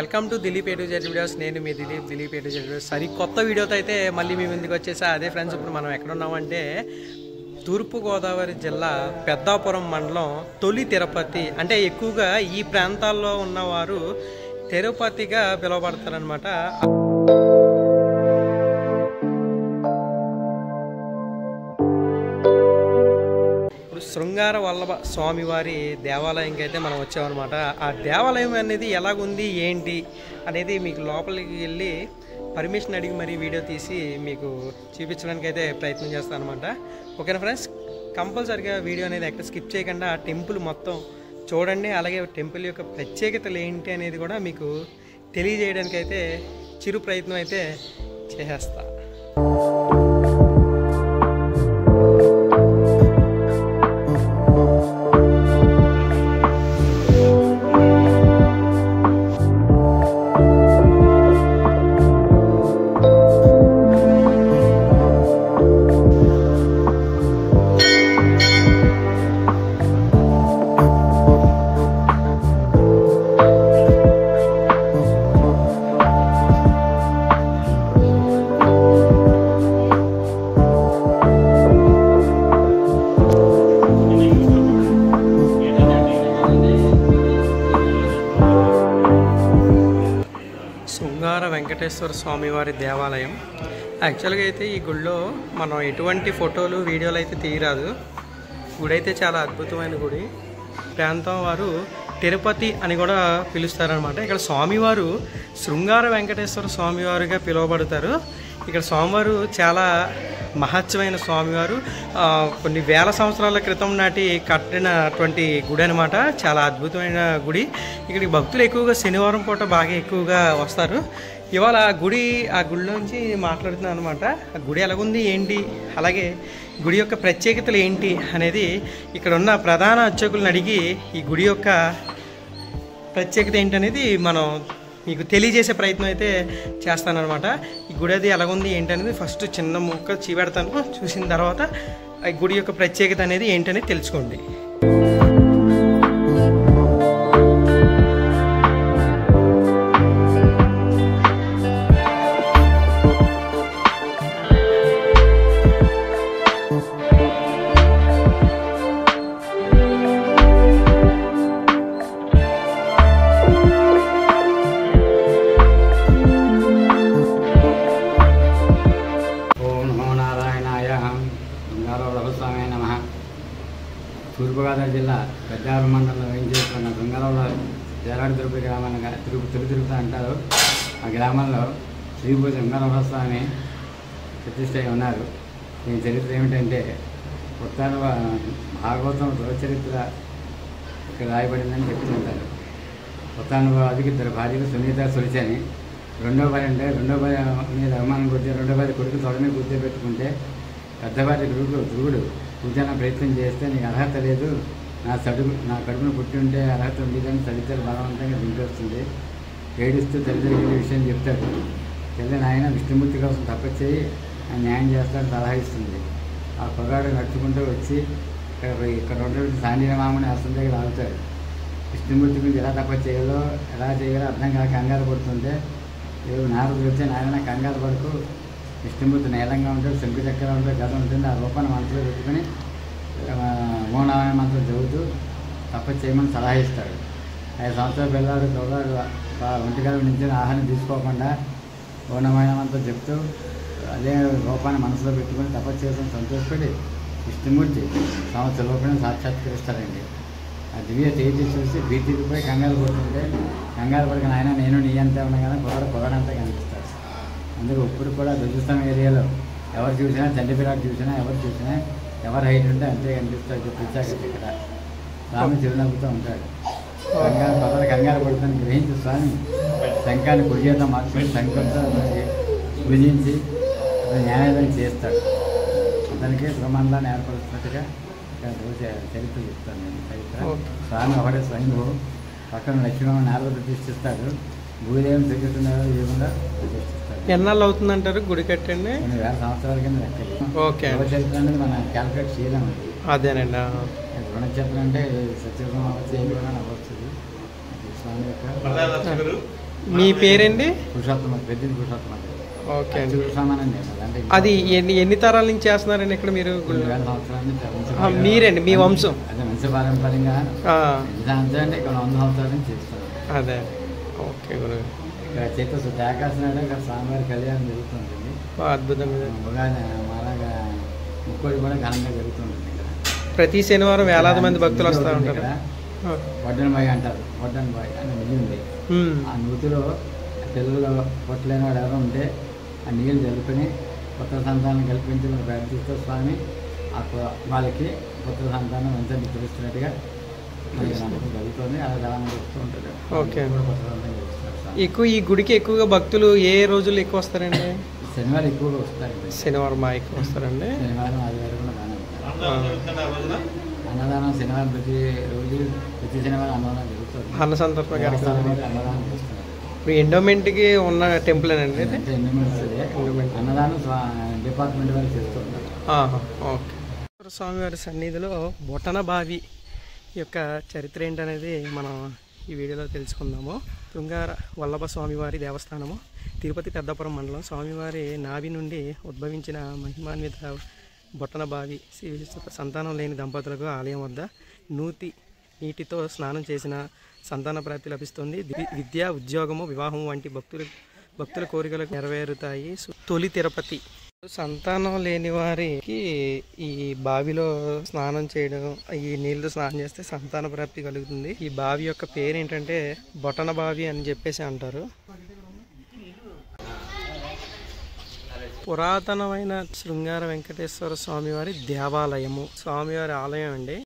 Welcome to Dilip A to Z videos. నేను మీ Dilip A to Z videos. సరి కొత్త వీడియోతో అయితే మళ్ళీ మీ ముందుకు వచ్చేసా. అదే ఫ్రెండ్స్, ఇప్పుడు మనం ఎక్కడ ఉన్నామంటే తూర్పుగోదావరి జిల్లా పెద్దాపురం మండలం తొలి తిరుపతి. అంటే ఎక్కువగా ఈ ప్రాంతాల్లో ఉన్నవారు తిరుపతిగా పిలువబడతారనమాట. శృంగార వల్లభ స్వామివారి దేవాలయంకి అయితే మనం వచ్చామన్నమాట. ఆ దేవాలయం అనేది ఎలాగుంది ఏంటి అనేది మీకు లోపలికి వెళ్ళి పర్మిషన్ అడిగి మరీ వీడియో తీసి మీకు చూపించడానికి అయితే ప్రయత్నం చేస్తాను అనమాట. ఓకేనా ఫ్రెండ్స్, కంపల్సరిగా వీడియో అనేది ఎక్కడ స్కిప్ చేయకుండా ఆ టెంపుల్ మొత్తం చూడండి. అలాగే టెంపుల్ యొక్క ప్రత్యేకతలు ఏంటి అనేది కూడా మీకు తెలియజేయడానికి అయితే చిరు ప్రయత్నం అయితే చేసేస్తా. శృంగార వెంకటేశ్వర స్వామివారి దేవాలయం. యాక్చువల్గా అయితే ఈ గుడిలో మనం ఎటువంటి ఫోటోలు వీడియోలు అయితే తీయరాదు. గుడి అయితే చాలా అద్భుతమైన గుడి. ప్రాంతం వారు తిరుపతి అని కూడా పిలుస్తారనమాట. ఇక్కడ స్వామివారు శృంగార వెంకటేశ్వర స్వామివారుగా పిలువబడతారు. ఇక్కడ స్వామివారు చాలా మహత్యమైన స్వామివారు. కొన్ని వేల సంవత్సరాల క్రితం నాటి కట్టినటువంటి గుడి అనమాట. చాలా అద్భుతమైన గుడి. ఇక్కడికి భక్తులు ఎక్కువగా శనివారం పూట బాగా ఎక్కువగా వస్తారు. ఇవాళ ఆ గుడిలోంచి మాట్లాడుతున్నాను అనమాట. ఆ గుడి ఎలాగుంది ఏంటి, అలాగే గుడి యొక్క ప్రత్యేకతలు ఏంటి అనేది ఇక్కడ ఉన్న ప్రధాన అర్చకులను అడిగి ఈ గుడి యొక్క ప్రత్యేకత ఏంటనేది మనం మీకు తెలియజేసే ప్రయత్నం అయితే చేస్తానన్నమాట. ఈ గుడి అది ఎలాగుంది ఏంటనేది ఫస్ట్ చిన్న ముక్క చూపెడతాను. చూసిన తర్వాత ఈ గుడి యొక్క ప్రత్యేకత అనేది ఏంటనేది తెలుసుకోండి. తూర్పుగోదావరి జిల్లా పెద్దాపురం మండలంలో వేయించేసుకున్న శృంగారంలో జలాడి తిరుపతి గ్రామాన్ని తిరుగుతా అంటారు. ఆ గ్రామంలో శ్రీభూ శృంగార స్వామి ప్రతిష్ఠ ఉన్నారు. దీని చరిత్ర ఏమిటంటే ఉత్తర భాగవతం చరిత్ర ఇక్కడ రాయబడిందని చెప్తుంటారు. ఉత్తానుభవాదికి ఇద్దరు భార్యలు సునీత సులిచి అని. రెండో భార్య మీద అవమానం కొద్ది రెండో భార్య కొడుకు తొడని కూర్చోబెట్టుకుంటే పెద్ద భార్య ధ్రువుడు పూజన ప్రయత్నం చేస్తే నీకు అర్హత లేదు, నా కడుపును పుట్టి ఉంటే అర్హత ఉండేదని తల్లిదండ్రులు బలవంతంగా దింపేస్తుంది. ఏడుస్తూ తల్లిదండ్రుల విషయం చెప్తాడు. తల్లి నాయన విష్ణుమూర్తి కోసం తప్పచేయి ఆయన న్యాయం చేస్తాడు సలహా ఇస్తుంది. ఆ పొగాడు నడుచుకుంటూ వచ్చి ఇక్కడ ఉన్నటువంటి సాండిమాముని ఆశ్రమం దగ్గర ఆగుతాడు. విష్ణుమూర్తి గురించి ఎలా చేయాలో అర్థం కాక కంగారు పడుతుంటే నారదుడు వచ్చే నాయన కంగారు పడుకు, విష్ణుమూర్తి నీలంగా ఉంటుంది, శంకు చక్రం ఉంటుంది, గద ఉంటుంది. ఆ రూపాన్ని మనసులో పెట్టుకుని ఓనామయ మంత్రం చదువుతూ తపస్సు చేయమని సలహా ఇస్తాడు. 5 సంవత్సరాల పిల్లాడు తోడాడు ఒంటికాల నుంచి ఆహారం తీసుకోకుండా ఓనామయ మంత్రం చెప్తూ అదే రూపాన్ని మనసులో పెట్టుకుని తపస్సు చేసుకుని సంతోషపడి విష్ణుమూర్తి సంవత్సర రూపాయలు సాక్షాత్కరిస్తారండి. ఆ దివ్య తేజీ చూసి భీతికిపోయి కంగారు పడుతుంటే కంగారు పడిన ఆయన నేను నీ అంతా ఉన్నా కదా పొగడంతా కనిపిస్తాడు. అందుకే ఇప్పుడు కూడా ధ్వజస్తంభం ఏరియాలో ఎవరు చూసినా చండీపిరాడు చూసినా ఎవరు హైట్ ఉంటే అంతే కనిపిస్తాడు. ప్రత్యేకత ఇక్కడ స్వామి చిరునవ్వుతూ ఉంటాడు. కంగారు పడుతుంది గ్రహించి స్వామి శంఖాన్ని కుడి చేత మార్చుకొని శంఖంతో పూజించి న్యాయాలయం చేస్తాడు. అతనికి బ్రహ్మాండాన్ని ఏర్పరుస్తున్నట్టుగా ఇక్కడ చరిత్ర చెప్తాను నేను. చరిత్ర స్వామి ఒకటే స్వయంభూ, పక్కన లక్ష్మణ నేల ప్రతిష్ఠిస్తాడు. భూదేవిని శ్రీకృష్ణుడు యుగంలో ప్రతిష్ఠిస్తాడు. ఎన్నాళ్ళు అవుతుందంటారు గుడి కట్టండి? 1000 సంవత్సరాల కింద లెక్కలు. ఓకే, చరిత్ర అనేది మనం క్యాల్కులేట్ చేయలేము. అదేనండి. రుణచరిత్ర అంటే సత్యవతి అవ్వచ్చు, ఏం కూడా అవ్వచ్చు. స్వామి యొక్క మీ పేరండి? పురుషోత్తమ, పెద్దని పురుషోత్తమ. ఓకే అండి. చూసామనండి అంటే అది ఎన్ని తరాల నుంచి చేస్తున్నారండి ఇక్కడ మీరు? 2000 సంవత్సరాల నుంచి మీరండి, మీ వంశం? అదే వంశపారంపర్యంగా అంటే ఇక్కడ 100 సంవత్సరాల నుంచి చేస్తారు. అదే. ఓకే గురువు. ఇక్కడ చైతన్య ఏకాశనాడు ఇక్కడ స్వామివారి కళ్యాణం జరుగుతుంటుంది. అద్భుతంగా. మాలాగా ముక్కోడి కూడా ఘనంగా జరుగుతుంటుంది ఇక్కడ. ప్రతి శనివారం వేలాది మంది భక్తులు వస్తూ ఉంటారు. వడ్డన బాయ్ అంటారు. వడ్డన బాయ్ అని నది ఉంది. ఆ నూతిలో పిల్లలు పొట్టలేని వాడు ఎవరు ఉంటే ఆ నీళ్ళు జరుపుకొని పుత్ర సంతానం కల్పించిన ప్రార్థిస్తూ స్వామి వాళ్ళకి పుత్ర సంతానం వెంటనే తెలుస్తున్నట్టుగా మనకి నమ్మకం జరుగుతుంది. అలా చాలా మంది వస్తూ ఉంటారు. ఓకే. పుత్ర సంతానం తెలుస్తున్నారు. ఎక్కువ ఈ గుడికి ఎక్కువగా భక్తులు ఏ రోజులు ఎక్కువ వస్తారండి? శనివారం ఎక్కువగా వస్తారండి. శనివారం ఎక్కువ వస్తారండి. శనివారం ఆదివారం కూడా బాగానే ఉంటారు. అన్నదానం శనివారం ప్రతి రోజు ప్రతి శనివారం అన్నదానం జరుగుతుంది. అన్న సంతర్పణ అన్నదానం చేస్తున్నారు. ఇప్పుడు ఎండోమెంట్కి ఉన్న టెంపుల్ అండి ఇది? అన్నదానం డిపార్ట్మెంట్ వారు చేస్తుంటారు. ఓకే. స్వామివారి సన్నిధిలో బొటన బావి యొక్క చరిత్ర ఏంటనేది మనం ఈ వీడియోలో తెలుసుకుందాము. శృంగార వల్లభ స్వామివారి దేవస్థానము, తిరుపతి పెద్దపురం మండలం. స్వామివారి నాభి నుండి ఉద్భవించిన మహిమాన్విత బొట్టన బావి సంతానం లేని దంపతులకు ఆలయం వద్ద నీటితో స్నానం చేసిన సంతాన ప్రాప్తి లభిస్తుంది. విద్య, ఉద్యోగము, వివాహము వంటి భక్తుల కోరికలకు నెరవేరుతాయి. తొలి తిరుపతి. సంతానం లేని వారికి ఈ బావిలో స్నానం చేయడం, ఈ నీళ్ళతో స్నానం చేస్తే సంతాన ప్రాప్తి కలుగుతుంది. ఈ బావి యొక్క పేరు ఏంటంటే బొటన బావి అని చెప్పేసి అంటారు. పురాతనమైన శృంగార వెంకటేశ్వర స్వామివారి దేవాలయము, స్వామివారి ఆలయం అండి.